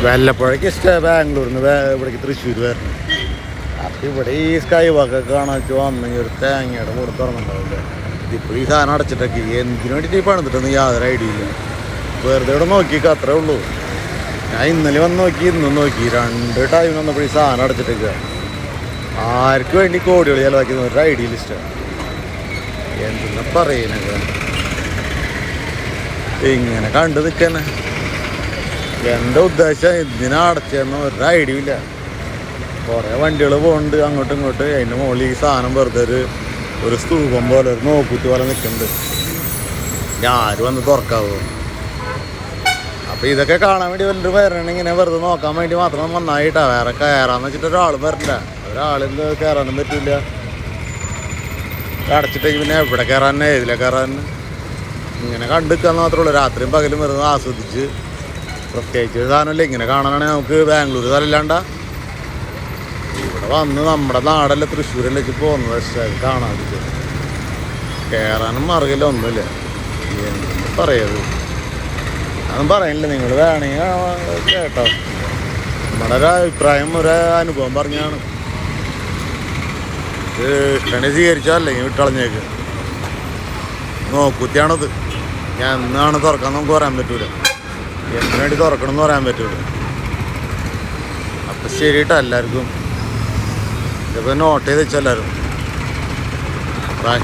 വല്ലപ്പോഴേക്ക് ഇഷ്ടം ബാംഗ്ലൂരിൽ നിന്ന് ഇവിടേക്ക് തൃശ്ശൂർ വരണം. അപ്പം ഇവിടെ ഈ സ്കൈ വാക്കൊക്കെ കാണാൻ വെച്ചാൽ വന്നെങ്കിൽ ഒരു തേങ്ങയുടെ കൂടെ തുറന്നുണ്ടാവില്ല. ഇതിപ്പോൾ ഈ സാധനം അടച്ചിട്ടൊക്കെ എന്തിനു വേണ്ടിയിട്ട് ഈ പണിതിട്ടൊന്നും യാതൊരു ഐഡിയ ഇല്ല. വെറുതെ ഇവിടെ നോക്കിയൊക്കെ അത്രേ ഉള്ളൂ. ഞാൻ ഇന്നലെ വന്ന് നോക്കി ഇന്നും നോക്കി 2 ടൈം വന്നപ്പോൾ ഈ സാധനം അടച്ചിട്ടേക്കുക. ആർക്ക് വേണ്ടി കോടികൾ ചിലവാക്കി ഒരു ഐഡിയ ഇഷ്ടമാണ്. എന്തെന്നാ പറയുന്നത്, ഇങ്ങനെ കണ്ടു നിൽക്കാനെ. എൻ്റെ ഉദ്ദേശം ഇതിനെ അടച്ചെന്ന് ഒരു ഐഡിയ ഇല്ല. കുറേ വണ്ടികൾ പോകുന്നുണ്ട് അങ്ങോട്ടും ഇങ്ങോട്ടും. അതിൻ്റെ മുകളിൽ ഈ സാധനം വെറുതെ ഒരു സ്തൂപം പോലെ ഒരു നോക്കൂറ്റ് പോലെ നിൽക്കുന്നുണ്ട്. ആരും വന്ന് തുറക്കാവോ? അപ്പോൾ ഇതൊക്കെ കാണാൻ വേണ്ടി വല്ലൊരു വരണം. ഇങ്ങനെ വെറുതെ നോക്കാൻ വേണ്ടി മാത്രം നന്നായിട്ടാണ്. വേറെ കയറാന്ന് വെച്ചിട്ട് ഒരാളും വരില്ല. ഒരാളെന്ത് കയറാനും പറ്റില്ല. അടച്ചിട്ടേക്ക് പിന്നെ എവിടെ കയറാൻ ഏതിലെ കയറാൻ ഇങ്ങനെ കണ്ടിരിക്കാൻ മാത്രമേ ഉള്ളൂ. രാത്രിയും പകലും വെറുതെ ആസ്വദിച്ച് പ്രത്യേകിച്ച് ഒരു സാധനമല്ല. ഇങ്ങനെ കാണാനാണെങ്കിൽ നമുക്ക് ബാംഗ്ലൂർ സ്ഥലമില്ലാണ്ട ഇവിടെ വന്ന് നമ്മുടെ നാടല്ല തൃശ്ശൂരല്ലേ വെച്ച് പോകുന്നത്. പക്ഷേ കാണാതിട്ട് കയറാനും മാർഗമില്ല, ഒന്നുമില്ല. എന്തെന്ന് പറയത് അതൊന്നും പറയണില്ല. നിങ്ങൾ വേണമെങ്കിൽ കേട്ടോ. നമ്മുടെ ഒരു അഭിപ്രായം ഒരു അനുഭവം പറഞ്ഞാണ്. ഇത് ഇഷ്ടനെ സ്വീകരിച്ചാൽ അല്ലെങ്കിൽ വിട്ടളഞ്ഞേക്ക്. നോക്കൂത്തിയാണത്. ഞാൻ എന്നാണ് തുറക്കാൻ നമുക്ക് പറയാൻ പറ്റൂല. എന്തിനു വേണ്ടി തുറക്കണം എന്ന് പറയാൻ പറ്റൂല. അപ്പം ശരിയിട്ടോ എല്ലാവർക്കും. ഇതിപ്പോൾ നോട്ട് ചെയ്ത് വെച്ചെല്ലാവരും. ബൈ.